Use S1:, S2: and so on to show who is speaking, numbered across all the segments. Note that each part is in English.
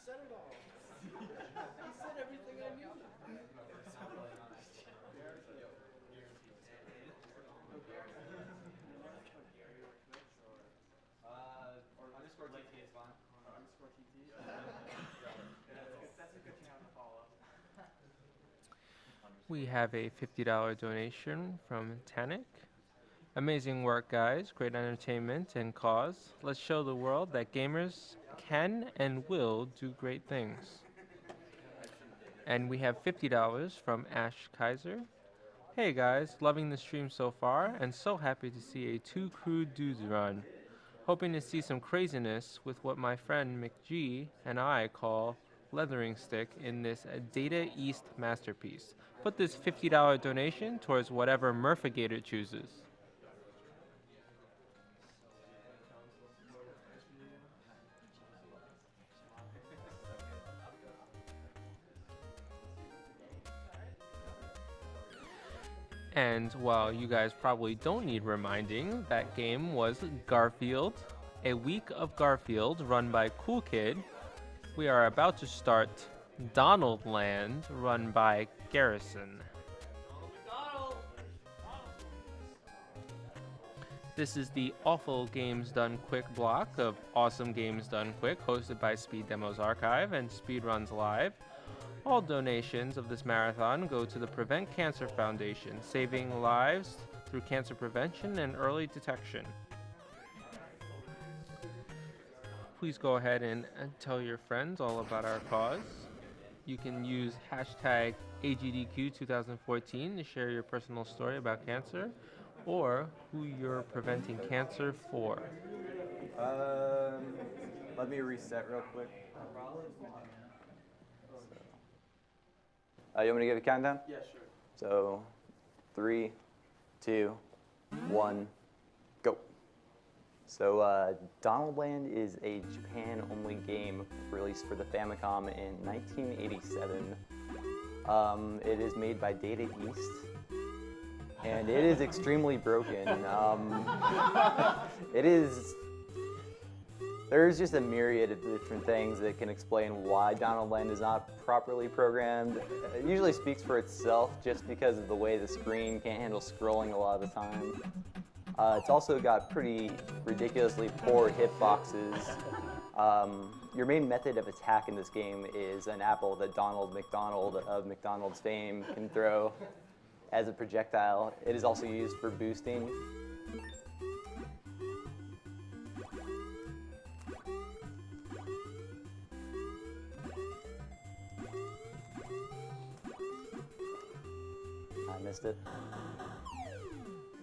S1: said it all. He said everything I knew.
S2: Or underscore TT is fine.
S1: Underscore TT.
S2: That's a good channel to follow up.
S3: We have a $50 donation from Tanic. Amazing work, guys. Great entertainment and cause. Let's show the world that gamers can and will do great things. And we have $50 from Ash Kaiser. Hey guys, loving the stream so far and so happy to see a two crude dudes run. Hoping to see some craziness with what my friend McG and I call leathering stick in this Data East masterpiece. Put this $50 donation towards whatever Murphigator chooses. And while you guys probably don't need reminding, that game was Garfield, a week of Garfield run by Cool Kid. We are about to start Donald Land run by Garrison. This is the Awful Games Done Quick block of Awesome Games Done Quick, hosted by Speed Demos Archive and Speedruns Live. All donations of this marathon go to the Prevent Cancer Foundation, saving lives through cancer prevention and early detection. Please go ahead and tell your friends all about our cause. You can use hashtag AGDQ2014 to share your personal story about cancer or who you're preventing cancer for.
S2: Let me reset real quick. You want me to give a countdown?
S1: Yeah, sure.
S2: So, 3, 2, 1, go. So, Donald Land is a Japan-only game released for the Famicom in 1987. It is made by Data East, and it is extremely broken. There's just a myriad of different things that can explain why Donald Land is not properly programmed. It usually speaks for itself just because of the way the screen can't handle scrolling a lot of the time. It's also got pretty ridiculously poor hitboxes. Your main method of attack in this game is an apple that Donald McDonald of McDonald's fame can throw as a projectile. It is also used for boosting. I missed it.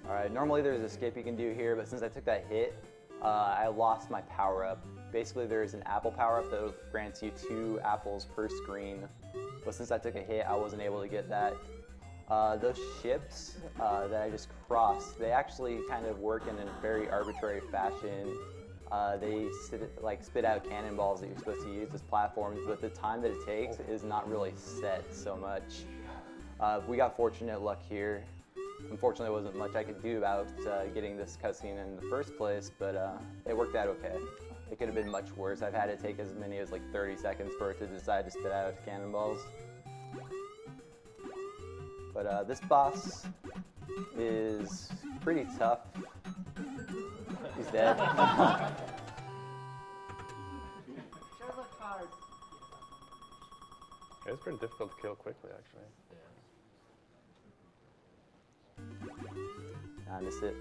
S2: Alright, normally there's escape you can do here, but since I took that hit, I lost my power-up. Basically, there's an apple power-up that grants you 2 apples per screen, but since I took a hit, I wasn't able to get that. Those ships that I just crossed, they actually kind of work in a very arbitrary fashion. They spit out cannonballs that you're supposed to use as platforms, but the time that it takes is not really set so much. We got fortunate luck here. Unfortunately, there wasn't much I could do about getting this cutscene in the first place, but it worked out okay. It could have been much worse. I've had it take as many as like 30 seconds for it to decide to spit out cannonballs. But this boss is pretty tough. He's dead.
S4: It's pretty difficult to kill quickly, actually.
S2: I missed it.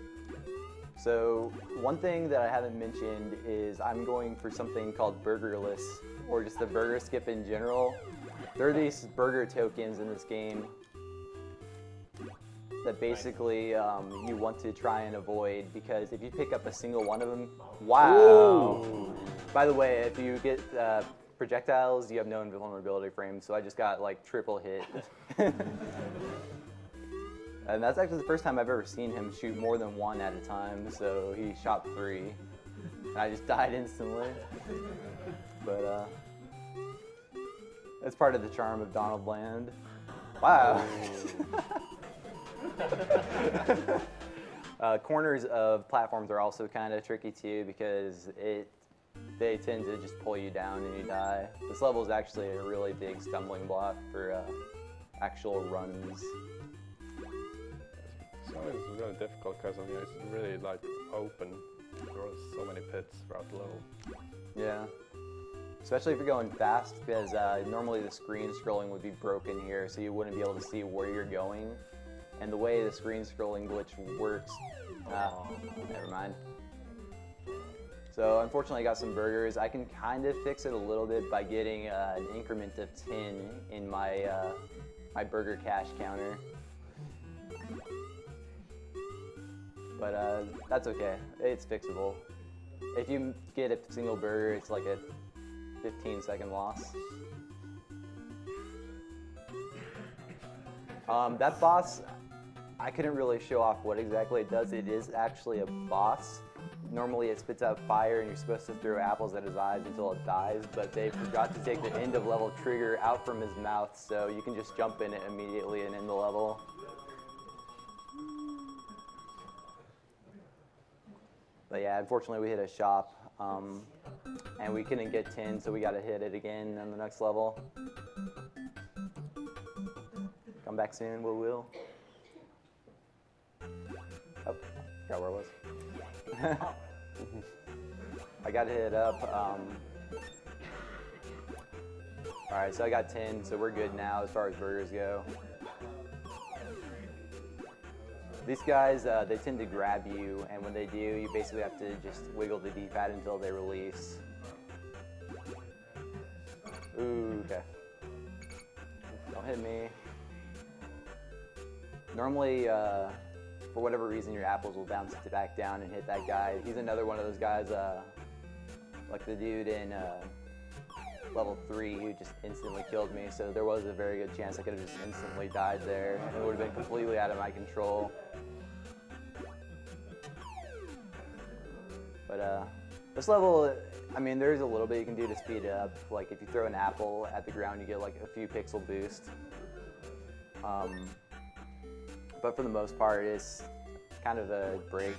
S2: So one thing that I haven't mentioned is I'm going for something called burgerless, or just the burger skip in general. There are these burger tokens in this game that basically you want to try and avoid, because if you pick up a single one of them, wow! Ooh. By the way, if you get projectiles, you have no invulnerability frames, so I just got like triple hit. And that's actually the first time I've ever seen him shoot more than one at a time, so he shot 3. And I just died instantly. But that's part of the charm of Donald Land. Wow. Corners of platforms are also kind of tricky too, because they tend to just pull you down and you die. This level is actually a really big stumbling block for actual runs.
S4: So it's really difficult because it's really like open. There are so many pits throughout the level.
S2: Yeah. Especially if you're going fast, because normally the screen scrolling would be broken here, so you wouldn't be able to see where you're going. And the way the screen scrolling glitch works, never mind. So unfortunately I got some burgers. I can kind of fix it a little bit by getting an increment of 10 in my, my burger cash counter. But that's okay, it's fixable. If you get a single burger, it's like a 15-second loss. That boss, I couldn't really show off what exactly it does. It is actually a boss. Normally it spits out fire and you're supposed to throw apples at his eyes until it dies, but they forgot to take the end of level trigger out from his mouth, so you can just jump in it immediately and end the level. But yeah, unfortunately we hit a shop, and we couldn't get 10, so we got to hit it again on the next level. Come back soon, will. Oh, forgot where it was. I got to hit it up. Alright, so I got 10, so we're good now as far as burgers go. These guys, they tend to grab you, and when they do, you basically have to just wiggle the D-pad until they release. Ooh, okay. Don't hit me. Normally, for whatever reason, your apples will bounce back down and hit that guy. He's another one of those guys, like the dude in level 3 who just instantly killed me, so there was a very good chance I could have just instantly died there, and it would have been completely out of my control. But this level, I mean, there's a little bit you can do to speed it up. Like if you throw an apple at the ground, you get like a few pixel boost. But for the most part, it's kind of a break.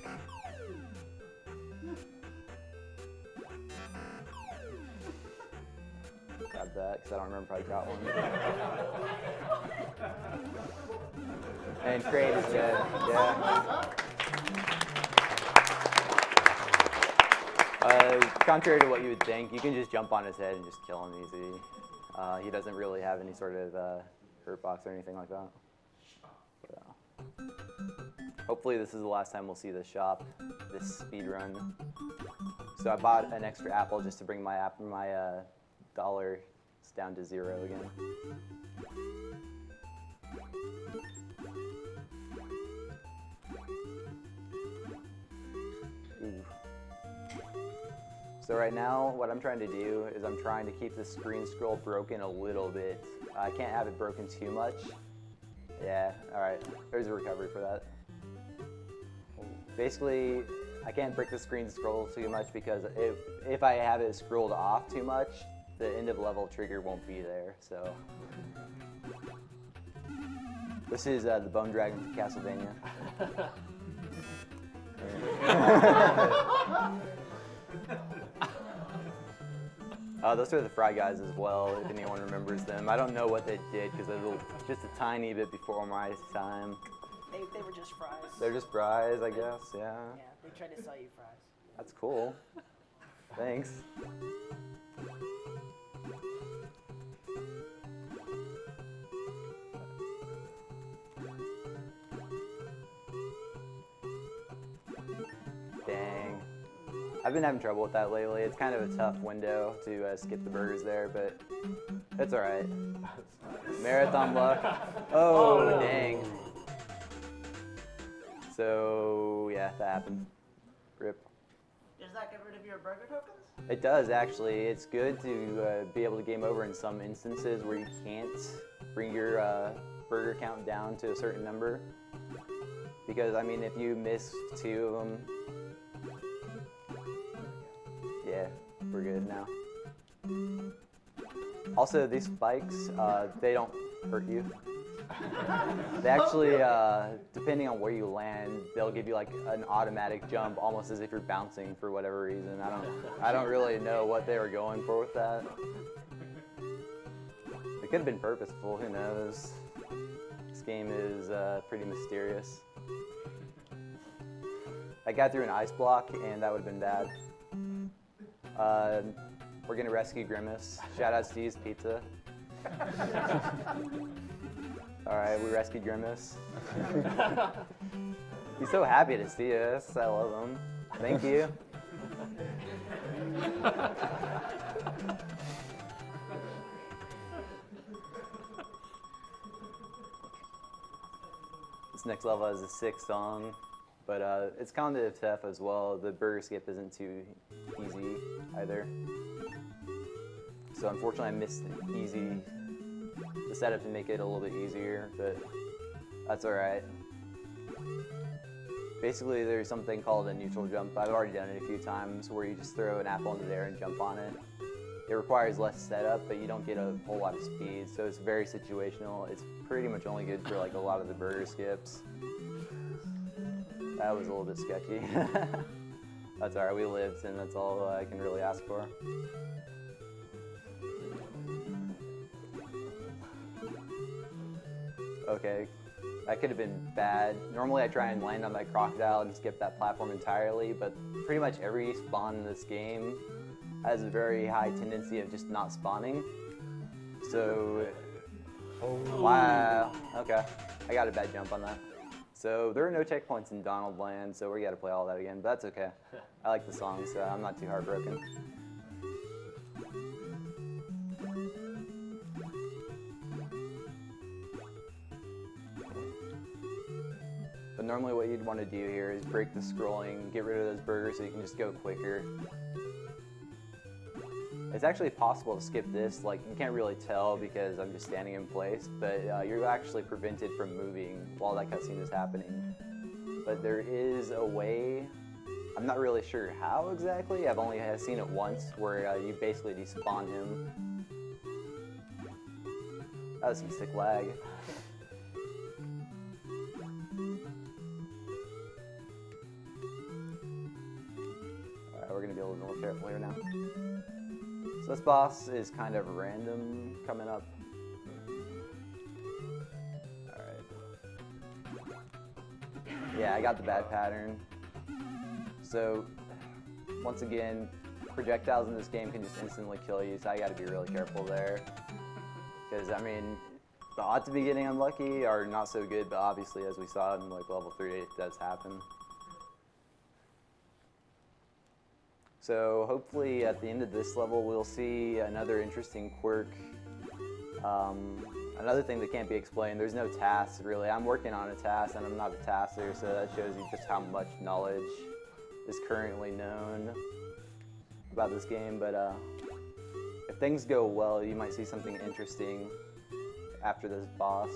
S2: Grab that, because I don't remember if I got one. And Crate is dead, yeah. Contrary to what you would think, you can just jump on his head and just kill him easy. He doesn't really have any sort of hurt box or anything like that. But, hopefully this is the last time we'll see this shop, this speed run. So I bought an extra apple just to bring my dollar down to 0 again. Ooh. So right now, what I'm trying to do is I'm trying to keep the screen scroll broken a little bit. I can't have it broken too much. Yeah, alright, there's a recovery for that. Basically, I can't break the screen scroll too much because if I have it scrolled off too much, the end of level trigger won't be there, so. This is the Bone Dragon from Castlevania. Those are the Fry Guys as well, if anyone remembers them. I don't know what they did because they were just a tiny bit before my time.
S1: They were just fries.
S2: They're just fries, I guess, yeah.
S1: Yeah, they tried to sell you fries.
S2: That's cool. Thanks. Dang. I've been having trouble with that lately. It's kind of a tough window to skip the burgers there, but it's alright. Marathon luck. Oh, dang. So, yeah, that happened. Rip.
S1: Does that get rid of your burger tokens?
S2: It does, actually. It's good to be able to game over in some instances where you can't bring your burger count down to a certain number. Because, I mean, if you miss 2 of them, yeah, we're good now. Also, these spikes, they don't hurt you. They actually, depending on where you land, they'll give you like an automatic jump, almost as if you're bouncing for whatever reason. I don't really know what they were going for with that. It could have been purposeful. Who knows? This game is pretty mysterious. I got through an ice block, and that would have been bad. We're gonna rescue Grimace. Shout out Steve's Pizza. All right, we rescued Grimace. He's so happy to see us. I love him. Thank you. This next level has a 6 song, but it's kind of tough as well. The burger skip isn't too easy either. So unfortunately, I missed the setup to make it a little bit easier, but that's all right. Basically, there's something called a neutral jump. I've already done it a few times, where you just throw an apple into the air and jump on it. It requires less setup, but you don't get a whole lot of speed, so it's very situational. It's pretty much only good for like a lot of the burger skips. That was a little bit sketchy. That's all right, we lived, and that's all I can really ask for. Okay, that could have been bad. Normally I try and land on that crocodile and skip that platform entirely, but pretty much every spawn in this game has a very high tendency of just not spawning. So, wow, okay. I got a bad jump on that. So there are no checkpoints in Donald Land, so we gotta play all that again, but that's okay. I like the song, so I'm not too heartbroken. But normally what you'd want to do here is break the scrolling, get rid of those burgers so you can just go quicker. It's actually possible to skip this, like you can't really tell because I'm just standing in place, but you're actually prevented from moving while that cutscene is happening. But there is a way, I'm not really sure how exactly, I've only seen it once, where you basically despawn him. That was some sick lag. We're going to be a little more careful here now. So this boss is kind of random coming up. Alright. Yeah, I got the bad pattern. So, once again, projectiles in this game can just instantly kill you, so I got to be really careful there. Because, I mean, the odds of me getting unlucky are not so good, but obviously, as we saw in like level 3, it does happen. So hopefully at the end of this level we'll see another interesting quirk. Another thing that can't be explained, there's no tasks really. I'm working on a task and I'm not a tasker, so that shows you just how much knowledge is currently known about this game. But if things go well, you might see something interesting after this boss.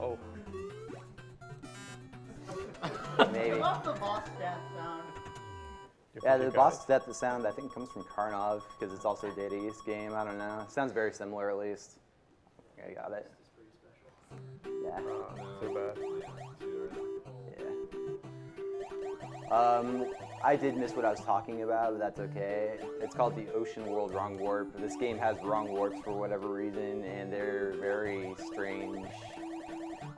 S4: Oh.
S2: Maybe.
S1: I love the boss death sound.
S2: Yeah, the boss death sound I think comes from Karnov because it's also a Data East game. I don't know. It sounds very similar at least. I got it. Yeah.
S4: Too bad.
S2: Yeah. I did miss what I was talking about, but that's okay. It's called the Ocean World Wrong Warp. This game has wrong warps for whatever reason, and they're very strange.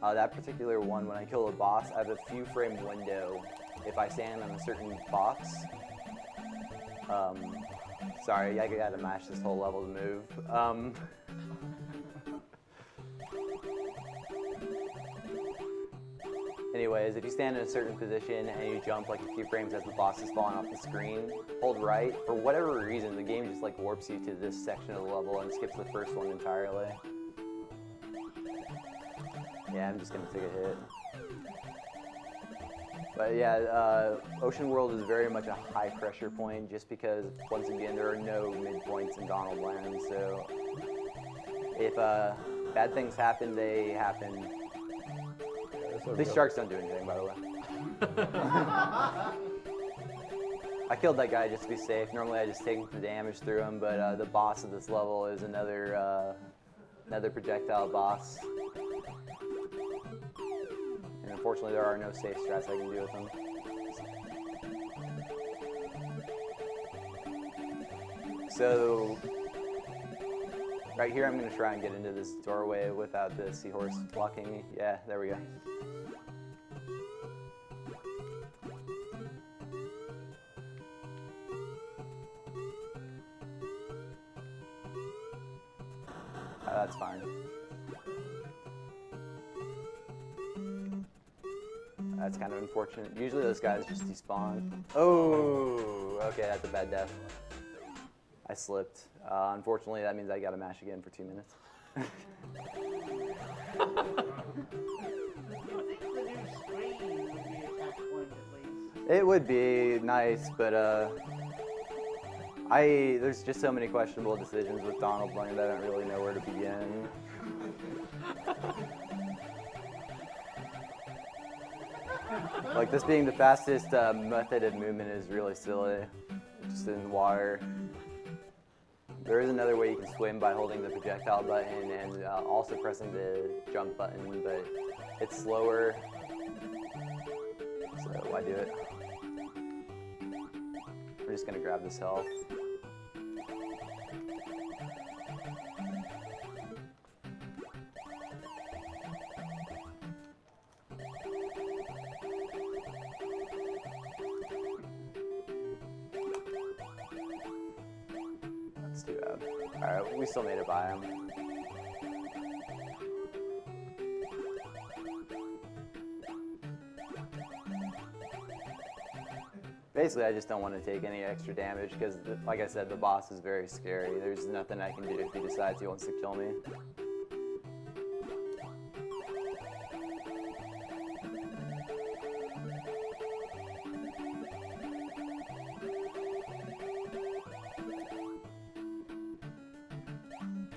S2: That particular one, when I kill a boss, I have a few frame window. If I stand on a certain box, sorry, I gotta mash this whole level to move. Anyways, if you stand in a certain position and you jump like a few frames as the boss is falling off the screen, hold right. For whatever reason, the game just like warps you to this section of the level and skips the first one entirely. Yeah, I'm just gonna take a hit. But yeah, Ocean World is very much a high pressure point just because, once again, there are no midpoints in Donald Land, so if bad things happen, they happen. These sharks don't do anything, by the way. I killed that guy just to be safe. Normally I just take the damage through him, but the boss of this level is another projectile boss. And unfortunately there are no safe strats I can do with him. So, right here I'm going to try and get into this doorway without the seahorse blocking me. Yeah, there we go. That's fine. That's kind of unfortunate. Usually those guys just despawn. Oh, okay, that's a bad death. I slipped. Unfortunately, that means I gotta mash again for 2 minutes. It would be nice, but there's just so many questionable decisions with Donald playing that I don't really know where to begin. Like, this being the fastest method of movement is really silly. Just in water. There is another way you can swim by holding the projectile button and also pressing the jump button, but it's slower. So why do it? We're just gonna grab this health. That's too bad. Alright, we still made it by him. Basically, I just don't want to take any extra damage because, like I said, the boss is very scary. There's nothing I can do if he decides he wants to kill me.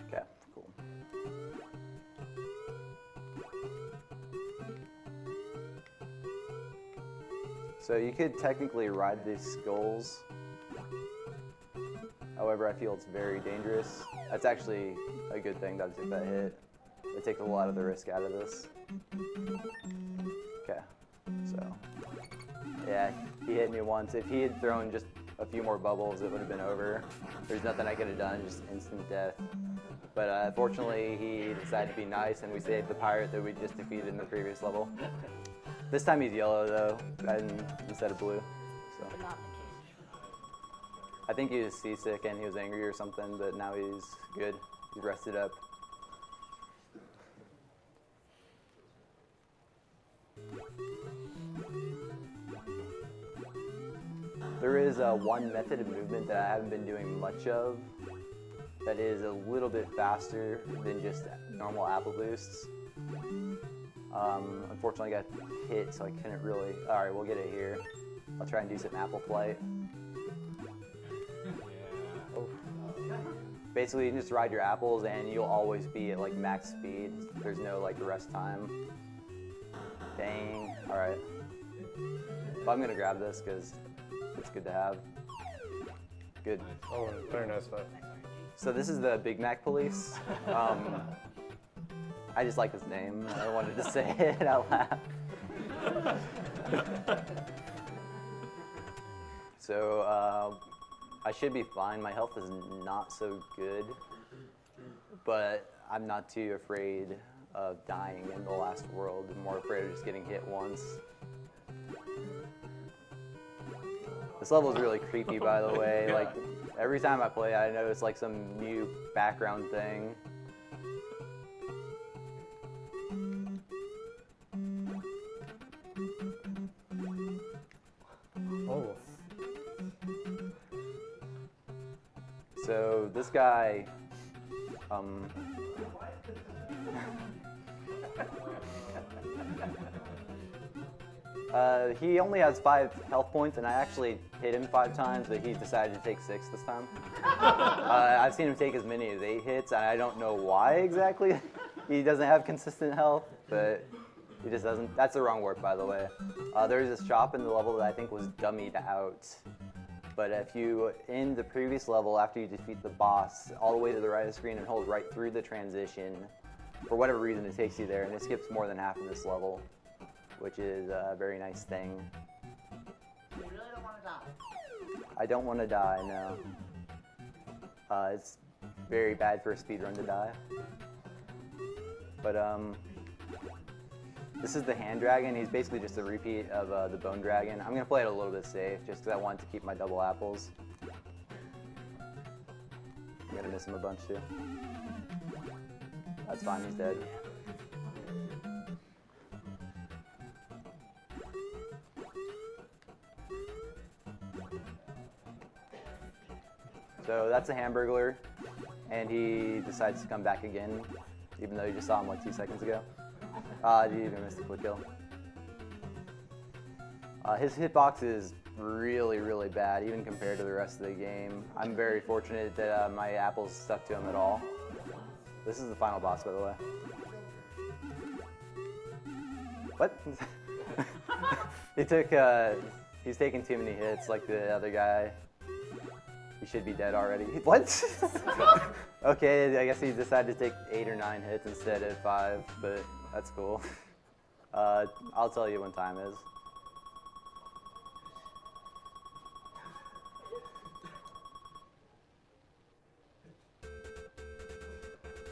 S2: Okay, cool. So you could technically ride these skulls. However, I feel it's very dangerous. That's actually a good thing that I took that hit. It takes a lot of the risk out of this. Okay, so yeah, he hit me once. If he had thrown just a few more bubbles, it would have been over. There's nothing I could have done, just instant death. But fortunately, he decided to be nice, and we saved the pirate that we just defeated in the previous level. This time he's yellow though, instead of blue. So.
S1: But not in the cage.
S2: I think he was seasick and he was angry or something, but now he's good. He's rested up. There is one method of movement that I haven't been doing much of that is a little bit faster than just normal apple boosts. Unfortunately, I got hit, so I couldn't really. All right, we'll get it here. I'll try and do some apple flight. Oh. Basically, you can just ride your apples, and you'll always be at like max speed. There's no like rest time. Dang. All right. But I'm gonna grab this because it's good to have. Good.
S4: Oh, very nice fight.
S2: So this is the Big Mac Police. I just like his name. I wanted to say it out loud. So I should be fine. My health is not so good, but I'm not too afraid of dying in the last world. I'm more afraid of just getting hit once. This level is really creepy, by the way. Like every time I play, I notice like some new background thing.
S4: Oh.
S2: So this guy, he only has 5 health points, and I actually hit him 5 times, but he decided to take 6 this time. I've seen him take as many as 8 hits, and I don't know why exactly. He doesn't have consistent health, but He just doesn't. That's the wrong word, by the way. There's this shop in the level that I think was dummied out. But if you end the previous level after you defeat the boss all the way to the right of the screen and hold right through the transition, for whatever reason it takes you there, and it skips more than half of this level, which is a very nice thing.
S5: You really don't want to die.
S2: I don't want to die, no. It's very bad for a speedrun to die. But this is the hand dragon. He's basically just a repeat of the bone dragon. I'm gonna play it a little bit safe, just because I wanted to keep my double apples. I'm gonna miss him a bunch too. That's fine, he's dead. So that's a Hamburglar, and he decides to come back again, even though you just saw him like 2 seconds ago. You even missed the quick kill. His hitbox is really, really bad, even compared to the rest of the game. I'm very fortunate that my apples stuck to him at all. This is the final boss, by the way. What? He's taking too many hits, like the other guy. He should be dead already. What? Okay, I guess he decided to take 8 or 9 hits instead of 5, but that's cool. I'll tell you when time is.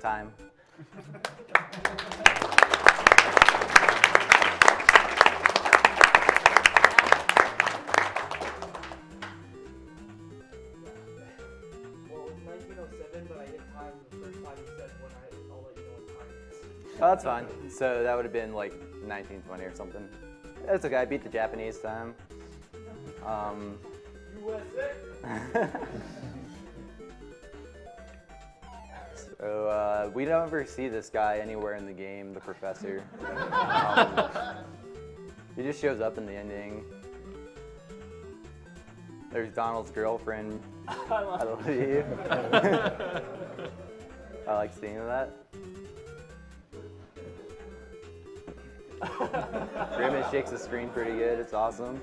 S2: Time.
S1: Well, it was 1907, but I hit time the first time you said I'll let you know what time it is.
S2: Oh, that's fine. So that would have been like 1920 or something. That's okay. I beat the Japanese time.
S1: USA!
S2: So we don't ever see this guy anywhere in the game, the professor. He just shows up in the ending. There's Donald's girlfriend. I love you. I like seeing that. Grimace shakes the screen pretty good. It's awesome.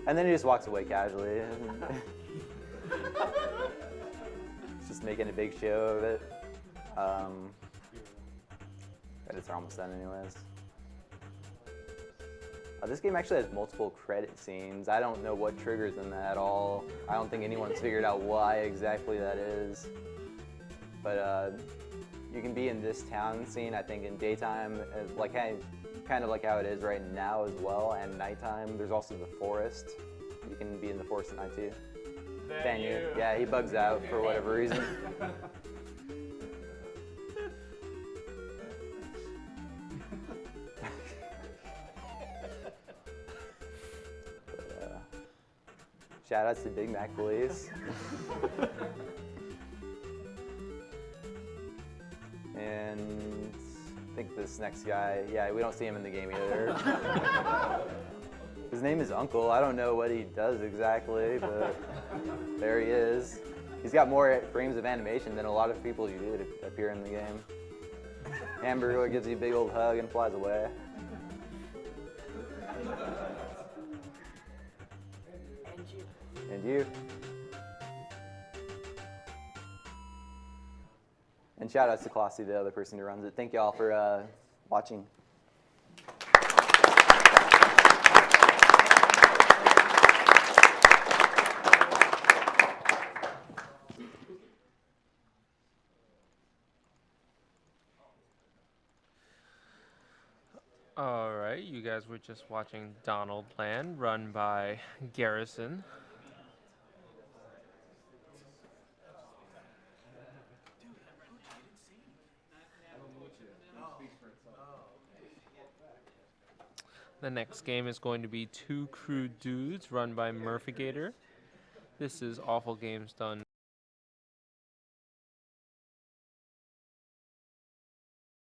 S2: And then he just walks away casually. He's just making a big show of it. Credits are almost done anyways. This game actually has multiple credit scenes. I don't know what triggers them at all. I don't think anyone's figured out why exactly that is. But you can be in this town scene, I think, in daytime, like kind of like how it is right now as well, and nighttime. There's also the forest. You can be in the forest at night too. Daniel. Yeah, he bugs out for whatever reason. Shout outs to Big Mac Police. And I think this next guy, yeah, we don't see him in the game either. His name is Uncle. I don't know what he does exactly, but there he is. He's got more frames of animation than a lot of people you do to appear in the game. Hamburger gives you a big old hug and flies away. And you. And shout outs to Klossy, the other person who runs it. Thank y'all for watching.
S3: Alright, you guys were just watching Donald Land, run by Garrison. The next game is going to be Two Crude Dudes, run by Murphigator. This is Awful Games Done